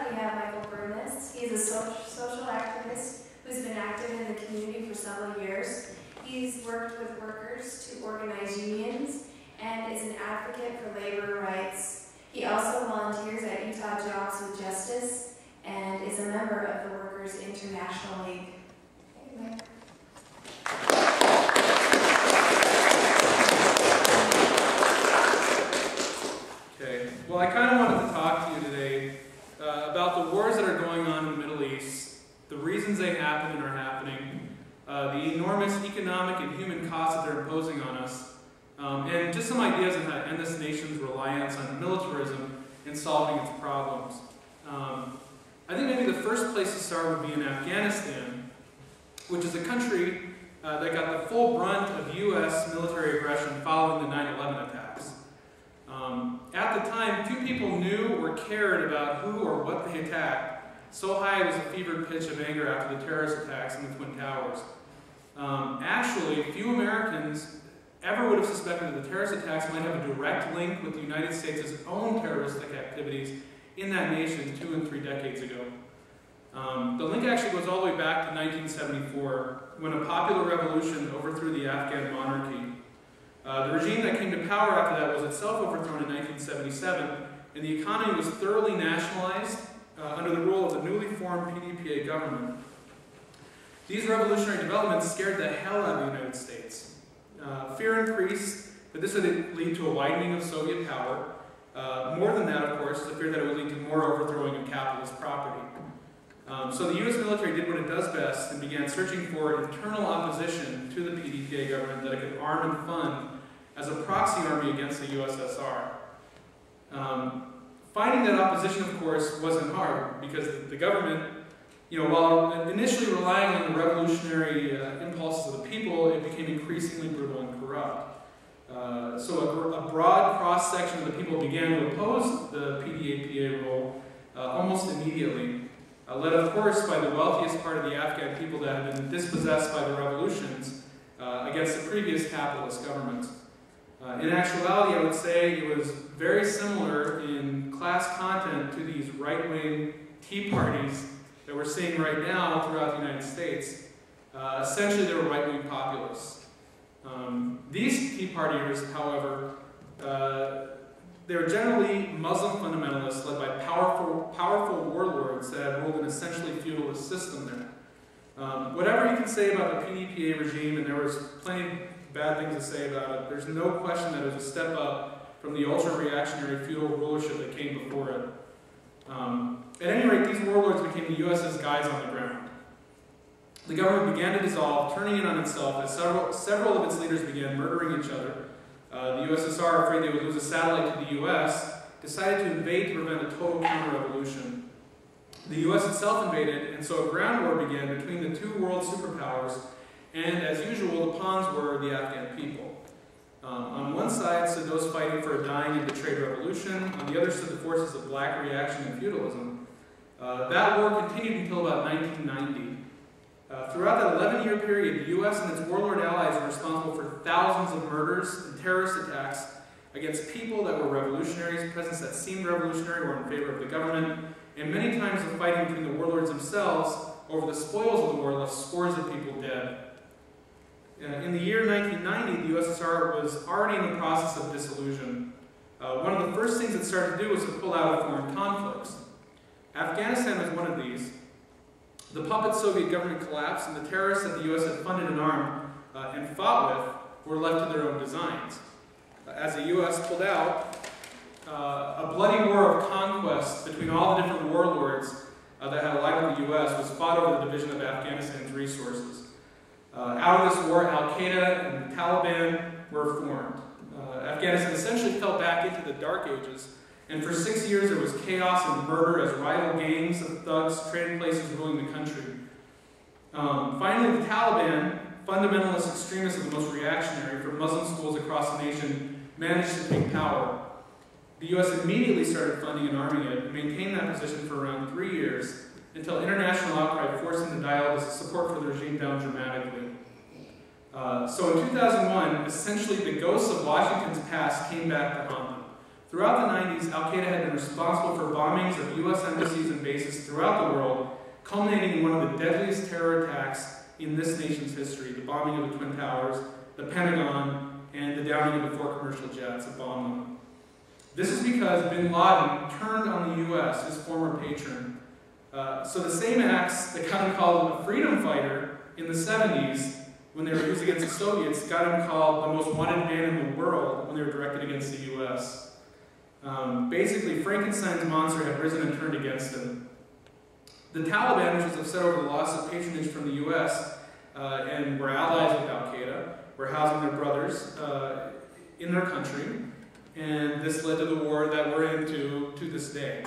up, we have Michael Broumas. He's a social activist who's been active in the community for several years. He's worked with workers to organize unions and is an advocate for labor rights. He also volunteers at Utah Jobs with Justice and is a member of the Workers International League. Okay, Okay, well, I kind of wanted to talk to you today about the wars that are going on in the Middle East, the reasons they happen and are happening, the enormous economic and human costs that they're imposing on us, and just some ideas on how to end this nation's reliance on militarism in solving its problems. I think maybe the first place to start would be in Afghanistan, which is a country that got the full brunt of U.S. military aggression following the 9/11 attacks. At the time, few people knew or cared about who or what they attacked. So high was the fevered pitch of anger after the terrorist attacks in the Twin Towers. Actually, few Americans ever would have suspected that the terrorist attacks might have a direct link with the United States' own terroristic activities in that nation 2 and 3 decades ago. The link actually goes all the way back to 1974, when a popular revolution overthrew the Afghan monarchy. The regime that came to power after that was itself overthrown in 1977, and the economy was thoroughly nationalized under the rule of the newly formed PDPA government. These revolutionary developments scared the hell out of the United States. Fear increased that this would lead to a widening of Soviet power. More than that, of course, the fear that it would lead to more overthrowing of capitalist property. So the U.S. military did what it does best and began searching for internal opposition to the PDPA government that it could arm and fund as a proxy army against the USSR. Finding that opposition, of course, wasn't hard because the government, while initially relying on the revolutionary impulses of the people, it became increasingly brutal and corrupt. So a broad cross-section of the people began to oppose the PDPA rule almost immediately, led, of course, by the wealthiest part of the Afghan people that had been dispossessed by the revolutions against the previous capitalist government. In actuality, I would say it was very similar in class content to these right-wing tea parties that we're seeing right now throughout the United States. Essentially, they were right-wing populists. These tea partiers, however, they were generally Muslim fundamentalists led by powerful warlords that had ruled an essentially feudalist system there. Whatever you can say about the PDPA regime, and there was plenty of bad things to say about it, there's no question that it was a step up from the ultra-reactionary feudal rulership that came before it. At any rate, these warlords became the U.S.'s guys on the ground. The government began to dissolve, turning in on itself as several of its leaders began murdering each other. The USSR, afraid they would lose a satellite to the U.S., decided to invade to prevent a total counter-revolution. The U.S. itself invaded, and so a ground war began between the two world superpowers, and as usual, the pawns were the Afghan people. On one side stood those fighting for a dying and betrayed revolution. On the other stood the forces of black reaction and feudalism. That war continued until about 1990. Throughout that 11-year period, the U.S. and its warlord allies were responsible for thousands of murders and terrorist attacks against people that were revolutionaries, peasants that seemed revolutionary or in favor of the government, and many times the fighting between the warlords themselves over the spoils of the war left scores of people dead. In the year 1990, the USSR was already in the process of dissolution. One of the first things it started to do was to pull out of foreign conflicts. Afghanistan was one of these. The puppet Soviet government collapsed, and the terrorists that the U.S. had funded and armed and fought with were left to their own designs. As the U.S. pulled out, a bloody war of conquest between all the different warlords that had allied with the U.S. was fought over the division of Afghanistan's resources. Out of this war, Al-Qaeda and the Taliban were formed. Afghanistan essentially fell back into the Dark Ages, and for 6 years there was chaos and murder as rival gangs of thugs traded places ruling the country. Finally, the Taliban, fundamentalist extremists of the most reactionary from Muslim schools across the nation, managed to take power. The U.S. immediately started funding and arming it, and maintained that position for around 3 years, until international outcry forced them to dial the support for the regime down dramatically. So in 2001, essentially the ghosts of Washington's past came back to haunt them. throughout the 90s, Al-Qaeda had been responsible for bombings of U.S. embassies and bases throughout the world, culminating in one of the deadliest terror attacks in this nation's history, the bombing of the Twin Towers, the Pentagon, and the downing of the 4 commercial jets that bombed them. This is because bin Laden turned on the U.S., his former patron. So the same acts that got him called a freedom fighter in the 70s, when they were used against the Soviets, got him called the most wanted man in the world when they were directed against the U.S. Basically, Frankenstein's monster had risen and turned against him. The Taliban, which was upset over the loss of patronage from the U.S. And were allies with Al-Qaeda, were housing their brothers in their country, and this led to the war that we're into to this day.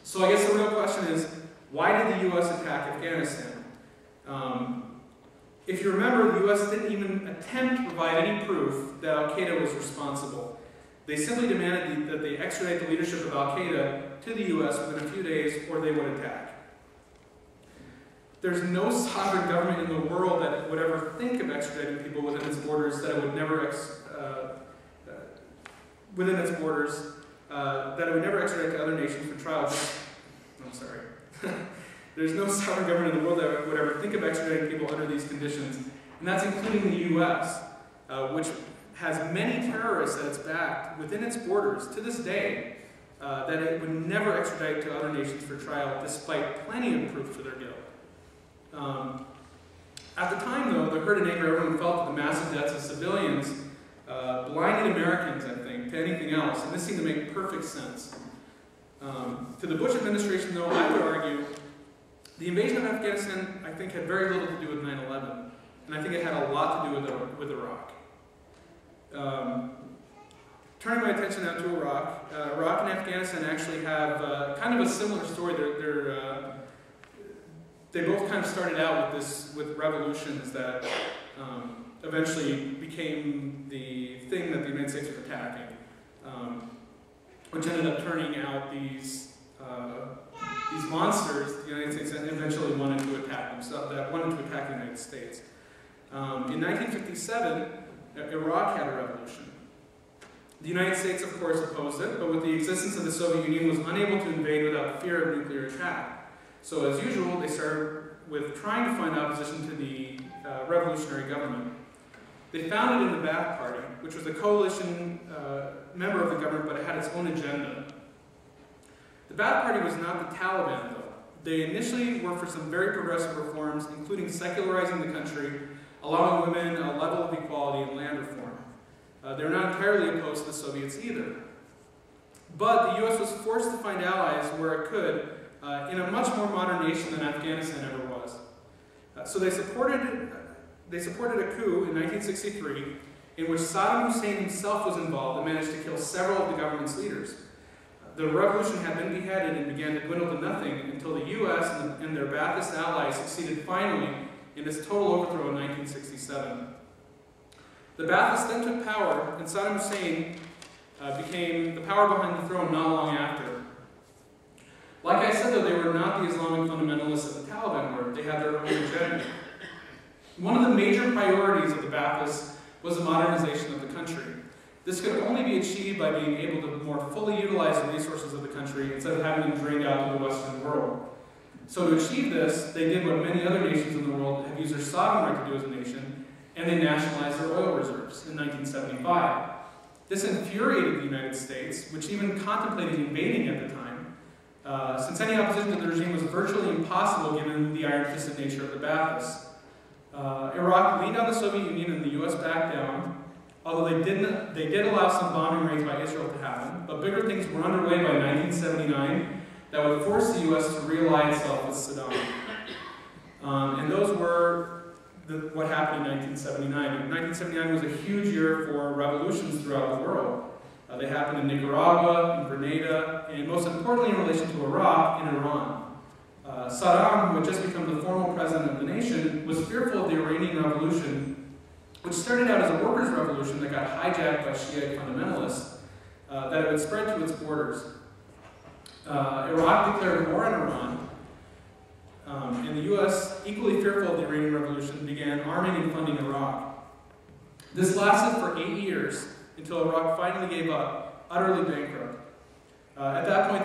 So I guess the real question is, why did the U.S. attack Afghanistan? If you remember, the U.S. didn't even attempt to provide any proof that Al-Qaeda was responsible. They simply demanded that they extradite the leadership of Al-Qaeda to the U.S. within a few days, or they would attack. There's no sovereign government in the world that would ever think of extraditing people within its borders that it would never that it would never extradite to other nations for trial. I'm sorry. There's no sovereign government in the world that would ever think of extraditing people under these conditions, and that's including the U.S., which has many terrorists at its back within its borders to this day, that it would never extradite to other nations for trial, despite plenty of proof to their guilt. At the time, though, the hurt and anger everyone felt at the massive deaths of civilians blinded Americans, I think, to anything else, and this seemed to make perfect sense. To the Bush administration, though, I would argue the invasion of Afghanistan, I think, had very little to do with 9/11, and I think it had a lot to do with Iraq. Turning my attention now to Iraq, Iraq and Afghanistan actually have kind of a similar story. They both kind of started out with revolutions that eventually became the thing that the United States was attacking, which ended up turning out these monsters the United States eventually wanted to attack themselves, that wanted to attack the United States. In 1957, Iraq had a revolution. The United States, of course, opposed it, but with the existence of the Soviet Union, was unable to invade without fear of nuclear attack. So as usual, they started with trying to find opposition to the revolutionary government. They found it in the Ba'ath Party, which was a coalition member of the government, but it had its own agenda. The Ba'ath Party was not the Taliban, though. They initially were for some very progressive reforms, including secularizing the country, allowing women a level of equality and land reform. They were not entirely opposed to the Soviets either. But the U.S. was forced to find allies where it could, in a much more modern nation than Afghanistan ever was. So they supported a coup in 1963 in which Saddam Hussein himself was involved and managed to kill several of the government's leaders. The revolution had been beheaded and began to dwindle to nothing until the U.S. and their Ba'athist allies succeeded finally in its total overthrow in 1967. The Ba'athists then took power, and Saddam Hussein became the power behind the throne not long after. Like I said, though, they were not the Islamic fundamentalists that the Taliban were. They had their own agenda. One of the major priorities of the Ba'athists was the modernization of the country. This could only be achieved by being able to more fully utilize the resources of the country instead of having them drained out to the Western world. So to achieve this, they did what many other nations in the world have used their sovereign right to do as a nation, and they nationalized their oil reserves in 1975. This infuriated the United States, which even contemplated invading at the time, since any opposition to the regime was virtually impossible given the iron-fisted nature of the Ba'athists. Iraq leaned on the Soviet Union and the U.S. backed down, although they did allow some bombing raids by Israel to happen, but bigger things were underway by 1979 that would force the U.S. to really itself with Saddam. And those were what happened in 1979. 1979 was a huge year for revolutions throughout the world. They happened in Nicaragua, in Grenada, and most importantly in relation to Iraq and Iran. Saddam, who had just become the formal president of the nation, was fearful of the Iranian Revolution, which started out as a workers' revolution that got hijacked by Shiite fundamentalists, that it would spread to its borders. Iraq declared war on Iran, and the U.S., equally fearful of the Iranian Revolution, began arming and funding Iraq. This lasted for 8 years, until Iraq finally gave up utterly bankrupt. At that point,